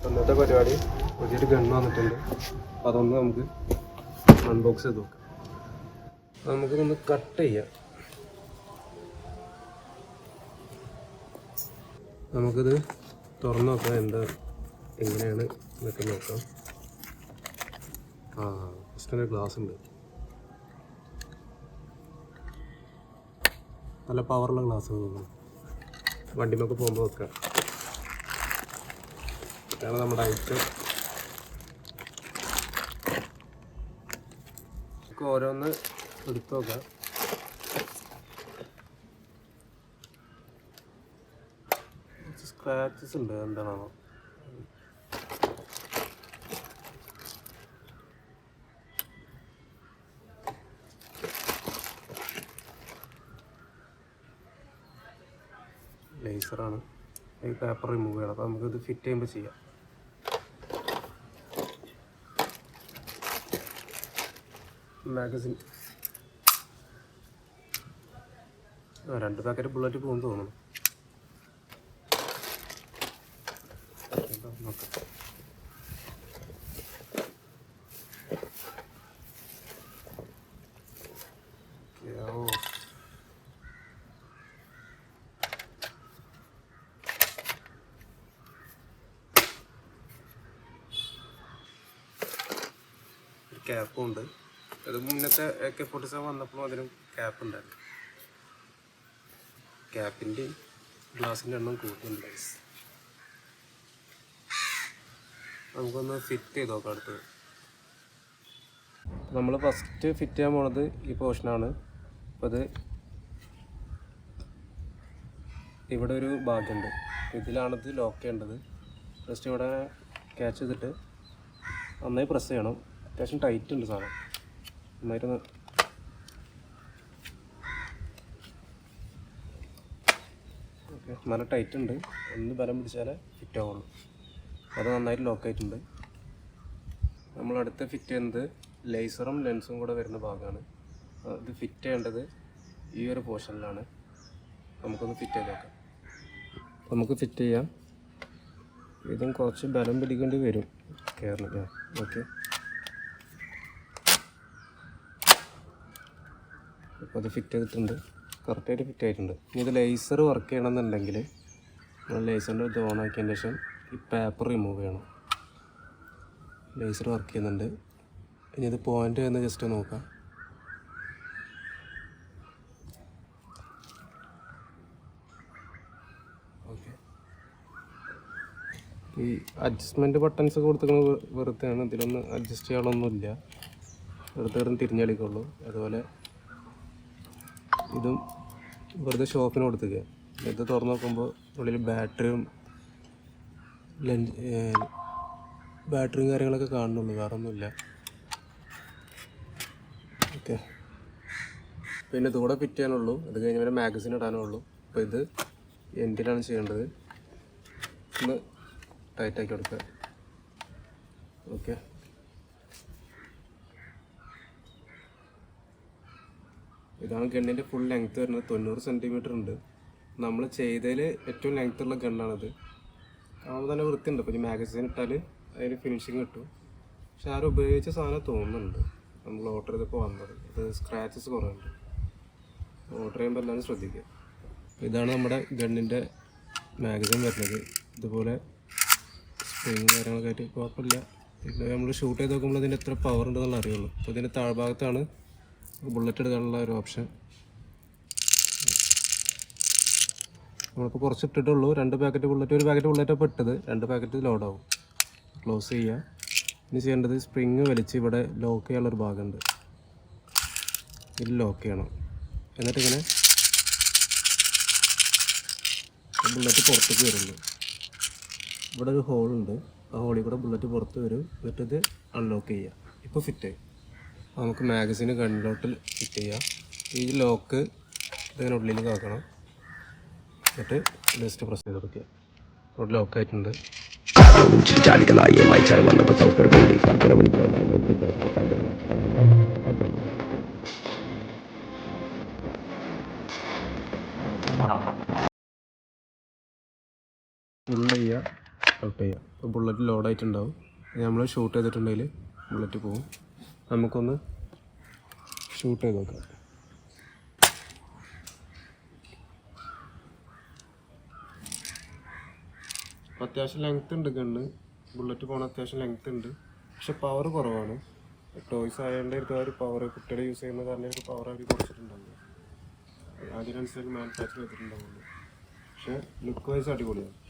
ഇന്നത്തെ പരിപാടി പുതിയൊരു ഗണ്ണ് വന്നിട്ടുണ്ട്. അപ്പം അതൊന്ന് നമുക്ക് അൺബോക്സ് ചെയ്ത് നോക്കാം. നമുക്കിതൊന്ന് കട്ട് ചെയ്യാം. നമുക്കിത് തുറന്ന് നോക്കാം എങ്ങനെയാണ് എന്നൊക്കെ നോക്കാം. ഫസ്റ്റ് ഗ്ലാസ് ഉണ്ട്, നല്ല പവറുള്ള ഗ്ലാസ് തോന്നുന്നു. വണ്ടിമൊക്കെ പോകുമ്പോൾ വെക്കാം. ഇതാണ് നമ്മുടെ ഐറ്റം. നമുക്ക് ഓരോന്ന് എടുത്ത് നോക്കാം. സ്ക്രാച്ചസ് ഉണ്ട്, എന്താണോ ലേസറാണ്. ഈ പേപ്പർ റിമൂവ് ചെയ്യണം. അപ്പോൾ നമുക്കിത് ഫിറ്റ് ചെയ്യുമ്പോൾ ചെയ്യാം. മാഗസിൻ 2 പാക്കറ്റ് ബുള്ളറ്റ് പോകുമെന്ന് തോന്നുന്നു. നോക്കാം. ക്യാപ്പും ഉണ്ട്. അത് മുന്നത്തെ AK-47 വന്നപ്പോഴും അതിനും ക്യാപ്പ് ഉണ്ടായിരുന്നു. ക്യാപ്പിൻ്റെയും ഗ്ലാസിൻ്റെ എണ്ണം കൂട്ടുന്നുണ്ട്. നമുക്കൊന്ന് ഫിറ്റ് ചെയ്ത് നോക്കാം. അടുത്തത് നമ്മൾ ഫസ്റ്റ് ഫിറ്റ് ചെയ്യാൻ പോണത് ഈ പോർഷനാണ്. അപ്പോൾ അത് ഇവിടെ ഒരു ഭാഗമുണ്ട്, ഇതിലാണിത് ലോക്ക് ചെയ്യേണ്ടത്. ജസ്റ്റ് ഇവിടെ ക്യാച്ച് ചെയ്തിട്ട് നന്നായി പ്രസ് ചെയ്യണം. അത്യാവശ്യം ടൈറ്റ് ഉണ്ട് സാധനം, നന്നായിട്ടൊന്ന്. ഓക്കെ, നല്ല ടൈറ്റ് ഉണ്ട്. ഒന്ന് ബലം പിടിച്ചാലേ ഫിറ്റ് ആവുള്ളൂ. അത് നന്നായിട്ട് ലോക്ക് ആയിട്ടുണ്ട്. നമ്മളടുത്ത് ഫിറ്റ് ചെയ്യുന്നത് ലേസറും ലെൻസും കൂടെ വരുന്ന ഭാഗമാണ്. ഇത് ഫിറ്റ് ചെയ്യേണ്ടത് ഈ ഒരു പോർഷനിലാണ്. നമുക്കൊന്ന് ഫിറ്റ് ചെയ്ത് നോക്കാം. നമുക്ക് ഫിറ്റ് ചെയ്യാം. ഇതും കുറച്ച് ബലം പിടിക്കേണ്ടി വരും കയറണം. ഓക്കെ, അപ്പോൾ അത് ഫിറ്റ് ചെയ്തിട്ടുണ്ട്, കറക്റ്റായിട്ട് ഫിറ്റ് ആയിട്ടുണ്ട്. ഇനി ഇത് ലേസർ വർക്ക് ചെയ്യണമെന്നുണ്ടെങ്കിൽ നമ്മൾ ലേസറിൻ്റെ ഇത് ഓൺ ആക്കിയതിന് ശേഷം ഈ പേപ്പർ റിമൂവ് ചെയ്യണം. ലേസർ വർക്ക് ചെയ്യുന്നുണ്ട്. ഇനി ഇത് പോയിൻ്റ് എന്ന് ജസ്റ്റ് നോക്കാം. ഓക്കെ, ഈ അഡ്ജസ്റ്റ്മെൻറ്റ് ബട്ടൺസ് കൊടുത്തിരിക്കുന്നത് വെറുതെയാണ്. ഇതിലൊന്നും അഡ്ജസ്റ്റ് ചെയ്യാനൊന്നുമില്ല, വെറുതെ തിരിഞ്ഞടിക്കുള്ളൂ. അതുപോലെ ഇതും വെറുതെ ഷോപ്പിന് കൊടുത്തിരിക്കുക. ഇത് തുറന്ന് നോക്കുമ്പോൾ ഉള്ളിൽ ബാറ്ററിയും കാര്യങ്ങളൊക്കെ കാണുന്നുള്ളൂ, വേറെ ഒന്നുമില്ല. ഓക്കെ, പിന്നെ ഇതുകൂടെ ഫിറ്റ് ചെയ്യാനുള്ളൂ. അത് കഴിഞ്ഞ് പിന്നെ മാഗസിൻ ഇടാനുള്ളൂ. അപ്പോൾ ഇത് എൻഡിലാണ് ചെയ്യേണ്ടത്. ഒന്ന് ടൈറ്റാക്കി കൊടുക്കുക. ഓക്കെ, ഇതാണ് ഗണ്ണിൻ്റെ ഫുൾ ലെങ്ത്ത് വരുന്നത്. 90 സെൻറ്റിമീറ്റർ ഉണ്ട്. നമ്മൾ ചെയ്തതിൽ ഏറ്റവും ലെങ്ത്തുള്ള ഗണ്ണാണിത്. കാണുമ്പോൾ തന്നെ വൃത്തിയുണ്ട്. അപ്പോൾ ഈ മാഗസിൻ ഇട്ടാൽ അതിന് ഫിനിഷിങ് കിട്ടും. പക്ഷെ ആരും ഉപയോഗിച്ച സാധനം തോന്നുന്നുണ്ട്. നമ്മൾ ഓർഡർ ചെയ്തപ്പോൾ വന്നത് ഇത് സ്ക്രാച്ചസ് കുറവുണ്ട്. ഓർഡർ ചെയ്യുമ്പോൾ എല്ലാവരും ശ്രദ്ധിക്കുക. ഇതാണ് നമ്മുടെ ഗണ്ണിൻ്റെ മാഗസിൻ വരുന്നത്. ഇതുപോലെ സ്പ്രിങ് കാര്യങ്ങളൊക്കെ ആയിട്ട് കുഴപ്പമില്ല. പിന്നെ നമ്മൾ ഷൂട്ട് ചെയ്ത് നോക്കുമ്പോൾ ഇതിൻ്റെ എത്ര പവർ ഉണ്ടെന്നുള്ള അറിയുള്ളൂ. അപ്പോൾ ഇതിൻ്റെ താഴ്ഭാഗത്താണ് ബുള്ളറ്റ് എടുക്കാനുള്ള ഒരു ഓപ്ഷൻ. നമ്മളിപ്പോൾ കുറച്ച് ഇട്ടിട്ടുള്ളൂ. 2 പാക്കറ്റ് ബുള്ളറ്റ്, 1 പാക്കറ്റ് ബുള്ളറ്റപ്പോൾ ഇട്ടത്. 2 പാക്കറ്റ് ലോഡാവും. ക്ലോസ് ചെയ്യുക. ഇനി ചെയ്യേണ്ടത് സ്പ്രിങ് വലിച്ച് ഇവിടെ ലോക്ക് ചെയ്യാനുള്ളൊരു ഭാഗമുണ്ട്, ഇത് ലോക്ക് ചെയ്യണം. എന്നിട്ടിങ്ങനെ ബുള്ളറ്റ് പുറത്തേക്ക് വരുള്ളൂ. ഇവിടെ ഒരു ഹോളുണ്ട്, ആ ഹോളിൽ കൂടെ ബുള്ളറ്റ് പുറത്ത് വരും. എന്നിട്ടിത് അൺലോക്ക് ചെയ്യുക. ഇപ്പോൾ ഫിറ്റായി. നമുക്ക് മാഗസിന് ഗണ്ണിലോട്ട് ഫിറ്റ് ചെയ്യാം. ഈ ലോക്ക് ഇതിങ്ങനെ ഉള്ളിൽ കാക്കണം. എന്നിട്ട് ജസ്റ്റ് പ്രസ് ചെയ്ത് കൊടുക്കുക. അവിടെ ലോക്കായിട്ടുണ്ട്. ഫുൾ ചെയ്യുക, ഔട്ട് ചെയ്യാം. അപ്പോൾ ബുള്ളറ്റ് ലോഡായിട്ടുണ്ടാവും. നമ്മൾ ഷൂട്ട് ചെയ്തിട്ടുണ്ടെങ്കിൽ ബുള്ളറ്റ് പോകും. നമുക്കൊന്ന് ഷൂട്ട് ചെയ്ത് നോക്കാം. അത്യാവശ്യം ലെങ്ത് ഉണ്ട് ഗണ്ണ്, ബുള്ളറ്റ് പോകണ അത്യാവശ്യം ലെങ്ത് ഉണ്ട്. പക്ഷെ പവർ കുറവാണ്. ടോയ്സ് ആയതുകൊണ്ടായിരിക്കും അവർ പവർ, കുട്ടികളെ യൂസ് ചെയ്യുന്ന കാരണം പവർ അവർ കുറച്ചിട്ടുണ്ടാവും. അതിനനുസരിച്ച് മാനുഫാക്ചർ ചെയ്തിട്ടുണ്ടാവുള്ളൂ. പക്ഷെ ലുക്ക് വൈസ് അടിപൊളിയാണ്.